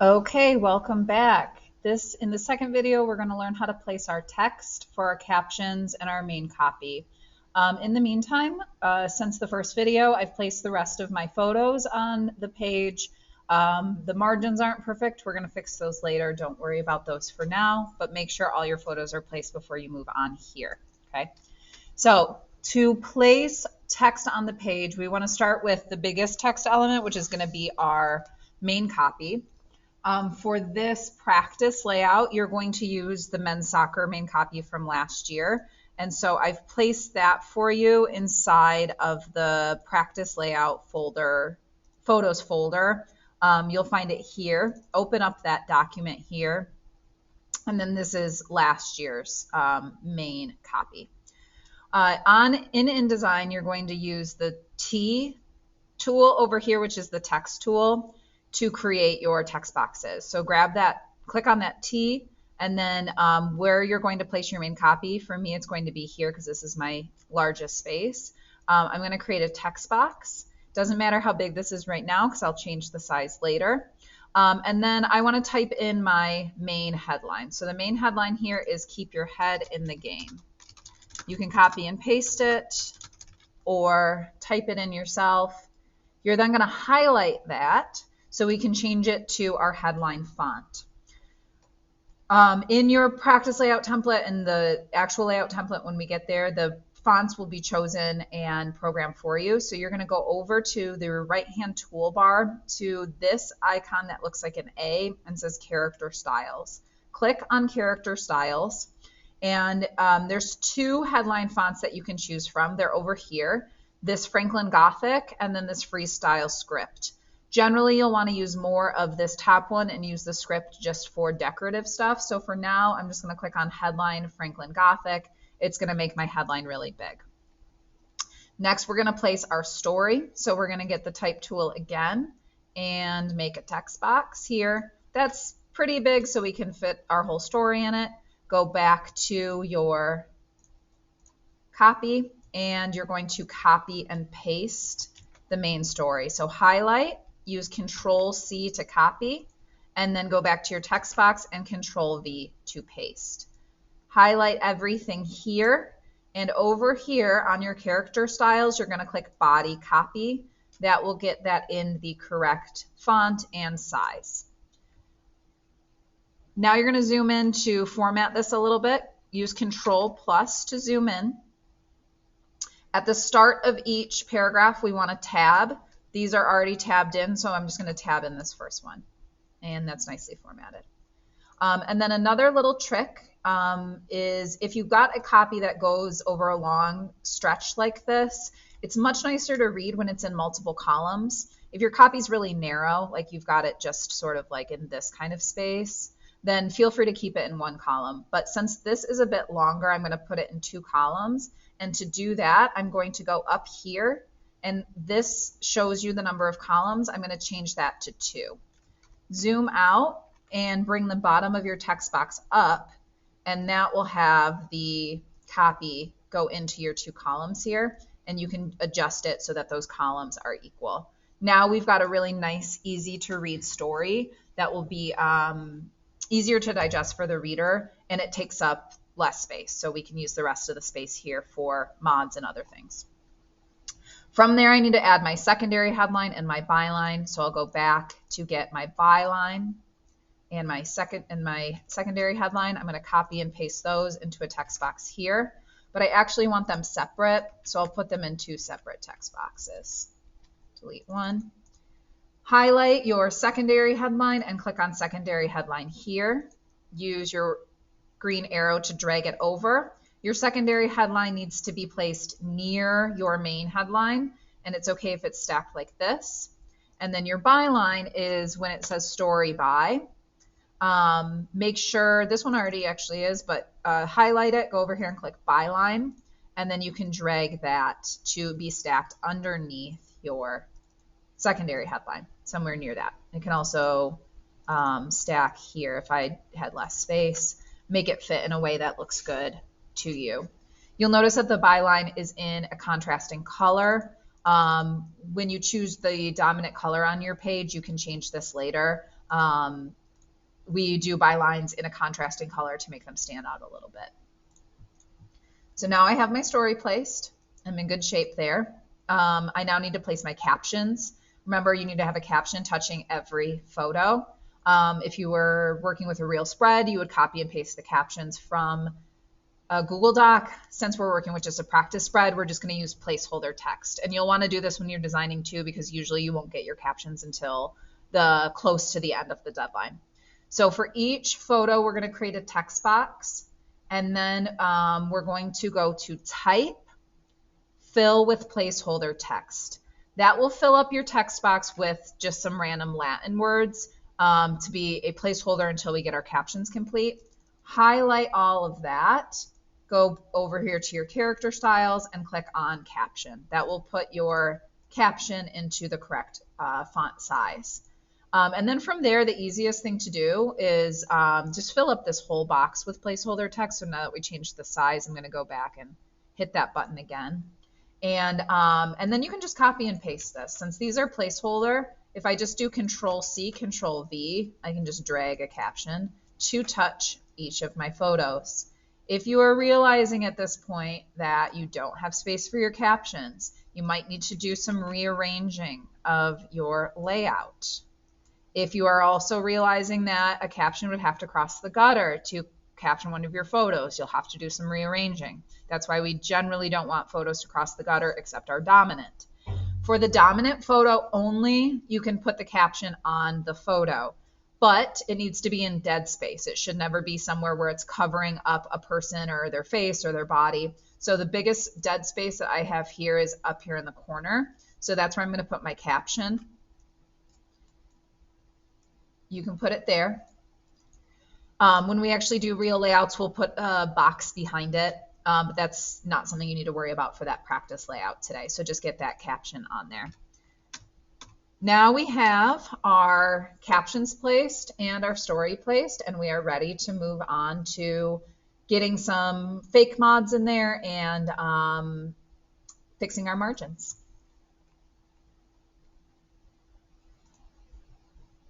Okay, welcome back. In the second video, we're going to learn how to place our text for our captions and our main copy. In the meantime, since the first video, I've placed the rest of my photos on the page. The margins aren't perfect. We're going to fix those later. Don't worry about those for now, but make sure all your photos are placed before you move on here. Okay. So to place text on the page, we want to start with the biggest text element, which is going to be our main copy. For this practice layout, you're going to use the men's soccer main copy from last year. And so I've placed that for you inside of the practice layout folder, photos folder. You'll find it here. Open up that document here. And then this is last year's main copy. In InDesign, you're going to use the T tool over here, which is the text tool, to create your text boxes. So grab that, click on that T, and then where you're going to place your main copy. For me, it's going to be here because this is my largest space. I'm going to create a text box. Doesn't matter how big this is right now because I'll change the size later. And then I want to type in my main headline. So the main headline here is "Keep Your Head in the Game." You can copy and paste it or type it in yourself. You're then going to highlight that so we can change it to our headline font. In your practice layout template and the actual layout template, when we get there, the fonts will be chosen and programmed for you. So you're going to go over to the right-hand toolbar to this icon that looks like an A and says Character Styles. Click on Character Styles, and there's two headline fonts that you can choose from. They're over here, this Franklin Gothic and then this Freestyle Script. Generally, you'll want to use more of this top one and use the script just for decorative stuff. So for now, I'm just going to click on Headline Franklin Gothic. It's going to make my headline really big. Next, we're going to place our story. So we're going to get the Type tool again and make a text box here. That's pretty big, so we can fit our whole story in it. Go back to your copy, and you're going to copy and paste the main story. So highlight, use Control-C to copy, and then go back to your text box and Control-V to paste. Highlight everything here, and over here on your character styles, you're going to click Body Copy. That will get that in the correct font and size. Now you're going to zoom in to format this a little bit. Use Control+ to zoom in. At the start of each paragraph, we want to tab. These are already tabbed in, so I'm just going to tab in this first one. And that's nicely formatted. And then another little trick is if you've got a copy that goes over a long stretch like this, it's much nicer to read when it's in multiple columns. If your copy's really narrow, like you've got it just sort of like in this kind of space, then feel free to keep it in one column. But since this is a bit longer, I'm going to put it in two columns. And to do that, I'm going to go up here, and this shows you the number of columns. I'm going to change that to 2. Zoom out and bring the bottom of your text box up, and that will have the copy go into your 2 columns here, and you can adjust it so that those columns are equal. Now we've got a really nice, easy to read story that will be easier to digest for the reader, and it takes up less space, so we can use the rest of the space here for mods and other things. From there, I need to add my secondary headline and my byline, so I'll go back to get my byline and my secondary headline. I'm going to copy and paste those into a text box here, but I actually want them separate, so I'll put them in 2 separate text boxes. Delete one. Highlight your secondary headline and click on secondary headline here. Use your green arrow to drag it over. Your secondary headline needs to be placed near your main headline, and it's okay if it's stacked like this. And then your byline is when it says story by. Make sure, this one already actually is, but highlight it, go over here and click byline, and then you can drag that to be stacked underneath your secondary headline, somewhere near that. It can also stack here if I had less space, make it fit in a way that looks good to you. You'll notice that the byline is in a contrasting color. When you choose the dominant color on your page, you can change this later. We do bylines in a contrasting color to make them stand out a little bit. So now I have my story placed. I'm in good shape there. I now need to place my captions. Remember, you need to have a caption touching every photo. If you were working with a real spread, you would copy and paste the captions from a Google Doc. Since we're working with just a practice spread, we're just going to use placeholder text. And you'll want to do this when you're designing too, because usually you won't get your captions until close to the end of the deadline. So for each photo, we're going to create a text box, and then we're going to go to type, fill with placeholder text. That will fill up your text box with just some random Latin words to be a placeholder until we get our captions complete. Highlight all of that, go over here to your character styles and click on caption. That will put your caption into the correct font size. And then from there, the easiest thing to do is just fill up this whole box with placeholder text. So now that we changed the size, I'm going to go back and hit that button again. And then you can just copy and paste this. Since these are placeholder, if I just do Control-C, Control-V, I can just drag a caption to touch each of my photos. If you are realizing at this point that you don't have space for your captions, you might need to do some rearranging of your layout. If you are also realizing that a caption would have to cross the gutter to caption one of your photos, you'll have to do some rearranging. That's why we generally don't want photos to cross the gutter except our dominant. For the dominant photo only, you can put the caption on the photo, but it needs to be in dead space. It should never be somewhere where it's covering up a person or their face or their body. So the biggest dead space that I have here is up here in the corner. So that's where I'm going to put my caption. You can put it there. When we actually do real layouts, we'll put a box behind it, but that's not something you need to worry about for that practice layout today. So just get that caption on there. Now we have our captions placed and our story placed, and we are ready to move on to getting some fake mods in there and fixing our margins.